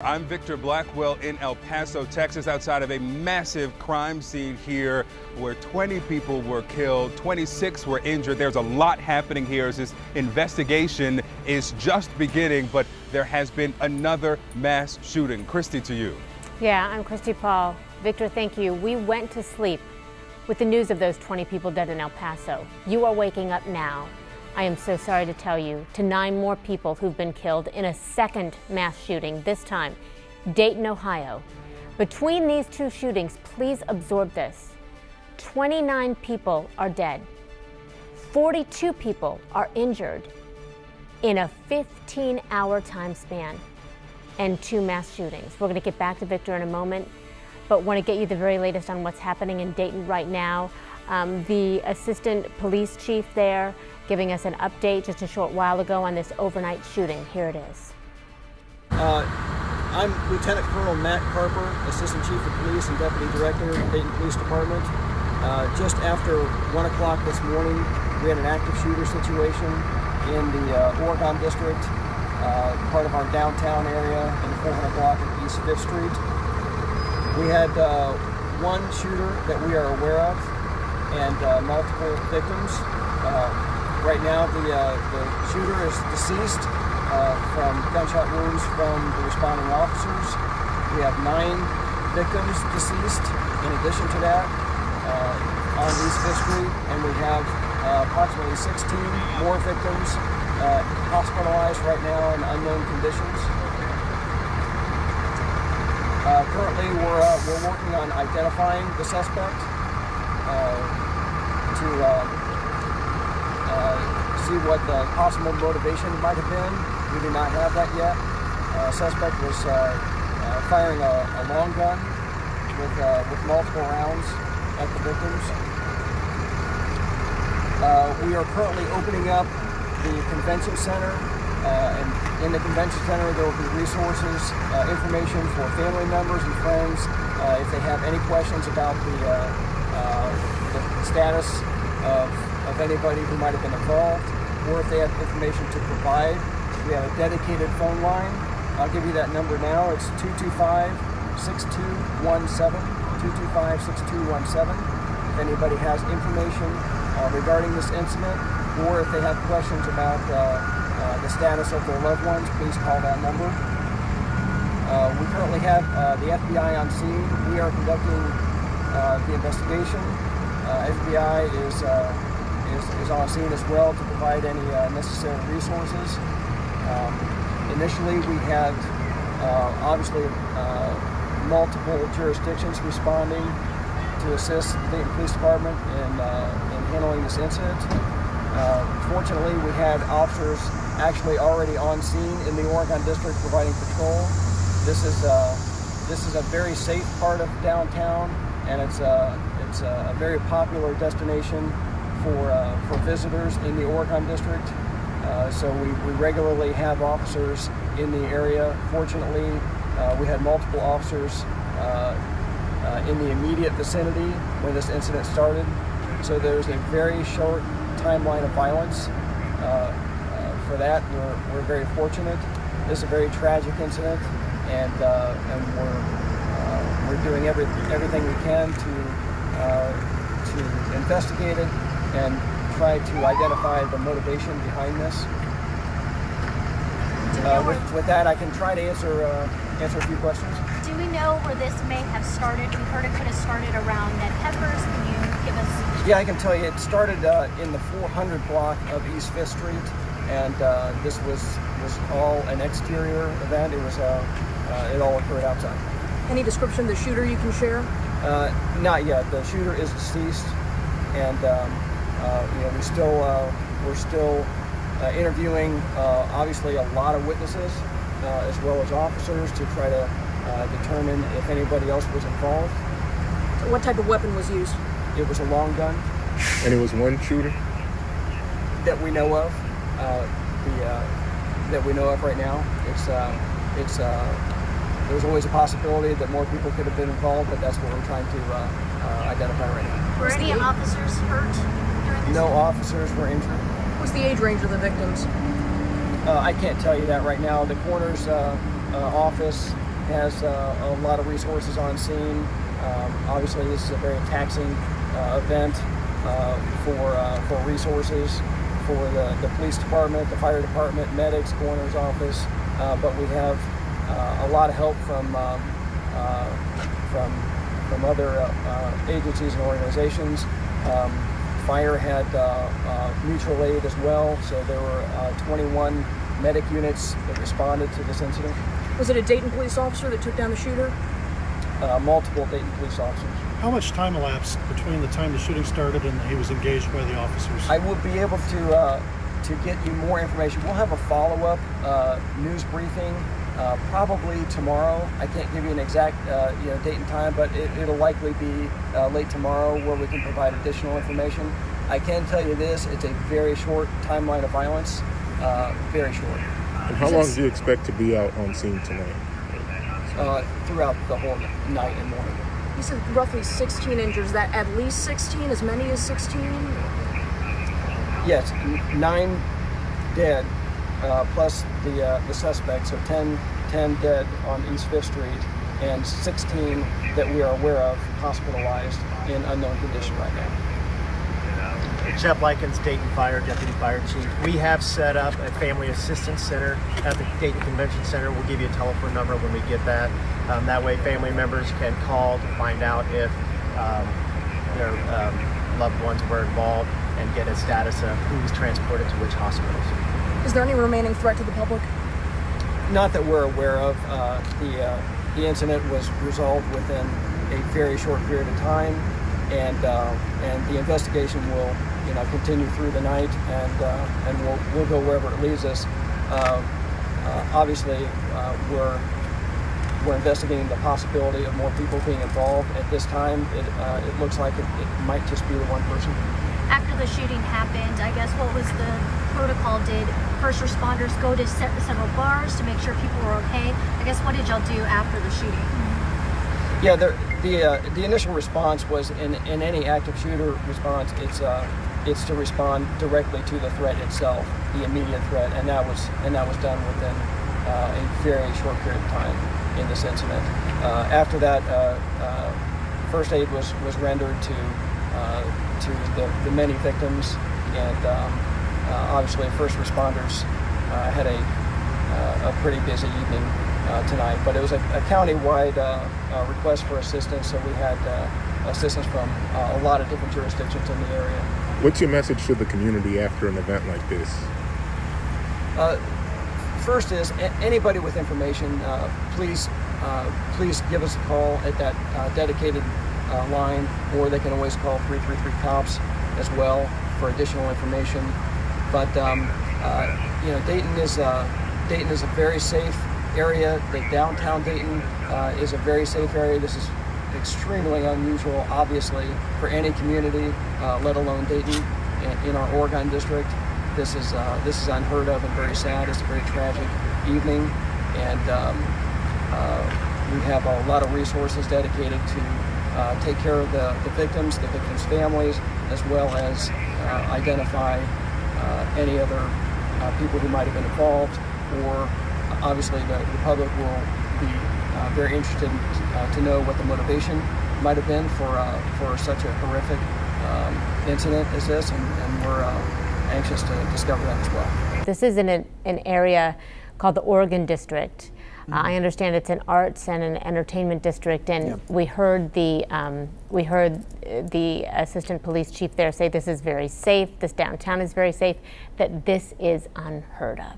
I'm Victor Blackwell in El Paso, Texas, outside of a massive crime scene here where 20 people were killed, 26 were injured. There's a lot happening here as this investigation is just beginning, but there has been another mass shooting. Christy, to you. Yeah, I'm Christy Paul. Victor, thank you. We went to sleep with the news of those 20 people dead in El Paso. You are waking up now. I am so sorry to tell you, to 9 more people who've been killed in a second mass shooting, this time Dayton, Ohio. Between these two shootings, please absorb this. 29 people are dead. 42 people are injured in a 15-hour time span and 2 mass shootings. We're going to get back to Victor in a moment, but want to get you the very latest on what's happening in Dayton right now. The assistant police chief there giving us an update just a short while ago on this overnight shooting. Here it is. I'm Lieutenant Colonel Matt Carper, Assistant Chief of Police and Deputy Director of Dayton Police Department. Just after 1 o'clock this morning, we had an active shooter situation in the Oregon District, part of our downtown area in the 400 block of East 5th Street. We had one shooter that we are aware of and multiple victims. Right now, the shooter is deceased from gunshot wounds from the responding officers. We have 9 victims deceased in addition to that on East 5th Street, and we have approximately 16 more victims hospitalized right now in unknown conditions. Currently, we're working on identifying the suspect to see what the possible motivation might have been. We do not have that yet. Suspect was firing a long gun with multiple rounds at the victims. We are currently opening up the convention center, and in the convention center there will be resources, information for family members and friends if they have any questions about the status of anybody who might have been involved, or if they have information to provide. We have a dedicated phone line. I'll give you that number now. It's 225-6217, 225-6217. If anybody has information regarding this incident, or if they have questions about the status of their loved ones, please call that number. We currently have the FBI on scene. We are conducting the investigation. FBI is on scene as well to provide any necessary resources. Initially, we had obviously multiple jurisdictions responding to assist the Dayton Police Department in handling this incident. Fortunately, we had officers actually already on scene in the Oregon District providing patrol. This is a very safe part of downtown, and it's a very popular destination for visitors in the Oregon District. So we regularly have officers in the area. Fortunately, we had multiple officers in the immediate vicinity when this incident started. So there's a very short timeline of violence. For that, we're very fortunate. This is a very tragic incident, and we're doing everything we can to investigate it and try to identify the motivation behind this. With that, I can try to answer a few questions. Do we know where this may have started? We heard it could have started around Ned Pepper's. Can you give us? Yeah, I can tell you. It started in the 400 block of East 5th Street, and this was all an exterior event. It was it all occurred outside. Any description of the shooter you can share? Not yet. The shooter is deceased, and we're still interviewing obviously a lot of witnesses as well as officers to try to determine if anybody else was involved. What type of weapon was used? It was a long gun. And it was one shooter that we know of. That we know of right now. There's always a possibility that more people could have been involved, but that's what we're trying to identify right now. Were any officers hurt during this? No officers were injured. What's the age range of the victims? I can't tell you that right now. The coroner's office has a lot of resources on scene. Obviously, this is a very taxing event for resources for the police department, the fire department, medics, coroner's office. But we have a lot of help from other agencies and organizations. Fire had mutual aid as well, so there were 21 medic units that responded to this incident. Was it a Dayton police officer that took down the shooter? Multiple Dayton police officers. How much time elapsed between the time the shooting started and he was engaged by the officers? I will be able to get you more information. We'll have a follow-up news briefing probably tomorrow. I can't give you an exact date and time, but it'll likely be late tomorrow where we can provide additional information. I can tell you this, it's a very short timeline of violence, very short. And how long do you expect to be out on scene tonight? Throughout the whole night and morning. You said roughly 16 injured. Is that at least 16? As many as 16? Yes, 9 dead, plus the suspects, so 10 dead on East 5th Street, and 16 that we are aware of hospitalized in unknown condition right now. Jeff Likens, Dayton Fire Deputy Fire Chief. We have set up a family assistance center at the Dayton Convention Center. We'll give you a telephone number when we get that. That way family members can call to find out if their loved ones were involved and get a status of who was transported to which hospitals. Is there any remaining threat to the public? Not that we're aware of. The incident was resolved within a very short period of time, and the investigation will continue through the night, and we'll go wherever it leads us. Obviously, we're investigating the possibility of more people being involved. At this time, it looks like it might just be the one person. After the shooting happened, I guess what was the protocol? Did first responders go to several bars to make sure people were okay? I guess what did y'all do after the shooting? Yeah, the initial response was in any active shooter response, it's to respond directly to the threat itself, the immediate threat, and that was done within a very short period of time in this incident. After that, first aid was rendered to the many victims, and obviously first responders had a pretty busy evening tonight. But it was a county-wide request for assistance, so we had assistance from a lot of different jurisdictions in the area. What's your message to the community after an event like this? First is anybody with information, please give us a call at that dedicated line, or they can always call 333 COPS as well for additional information. But Dayton is a very safe area. The downtown Dayton is a very safe area. This is extremely unusual, obviously, for any community, let alone Dayton in our Oregon district. This is unheard of and very sad. It's a very tragic evening, and we have a lot of resources dedicated to take care of the victims' families, as well as identify any other people who might have been involved, or obviously the public will be very interested to know what the motivation might have been for such a horrific incident as this, and we're anxious to discover that as well. This is in an area called the Oregon District. I understand it's an arts and an entertainment district, and we heard the assistant police chief there say this is very safe, this downtown is very safe, that this is unheard of.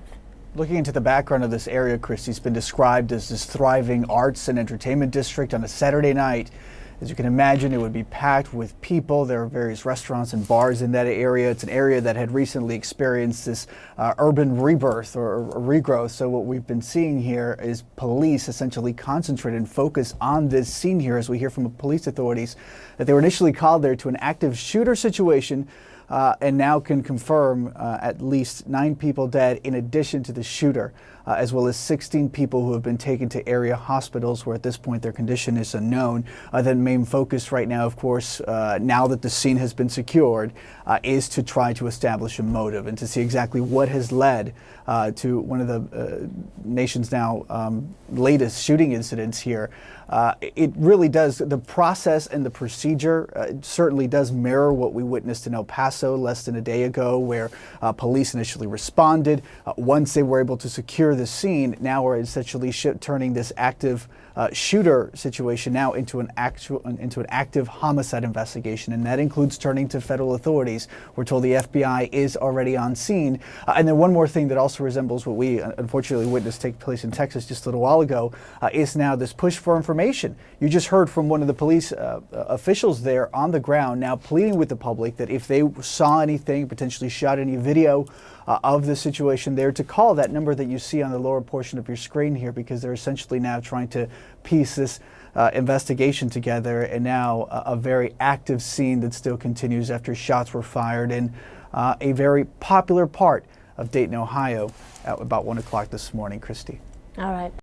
Looking into the background of this area, Christy's been described as this thriving arts and entertainment district on a Saturday night. As you can imagine, it would be packed with people. There are various restaurants and bars in that area. It's an area that had recently experienced this urban rebirth or regrowth. So what we've been seeing here is police essentially concentrate and focus on this scene here, as we hear from police authorities that they were initially called there to an active shooter situation, and now can confirm at least 9 people dead in addition to the shooter. as well as 16 people who have been taken to area hospitals where at this point their condition is unknown. The main focus right now, of course, now that the scene has been secured, is to try to establish a motive and to see exactly what has led to one of the nation's now latest shooting incidents here. It really does, the process and the procedure certainly does mirror what we witnessed in El Paso less than a day ago, where police initially responded. Once they were able to secure the scene, now we're essentially turning this active shooter situation now into an active homicide investigation, and that includes turning to federal authorities. We're told the FBI is already on scene. And then one more thing that also resembles what we unfortunately witnessed take place in Texas just a little while ago is now this push for information. You just heard from one of the police officials there on the ground now pleading with the public that if they saw anything, potentially shot any video of the situation, there to call that number that you see on the lower portion of your screen here, because they're essentially now trying to piece this investigation together, and now a very active scene that still continues after shots were fired in a very popular part of Dayton, Ohio at about 1 o'clock this morning. Christy. All right.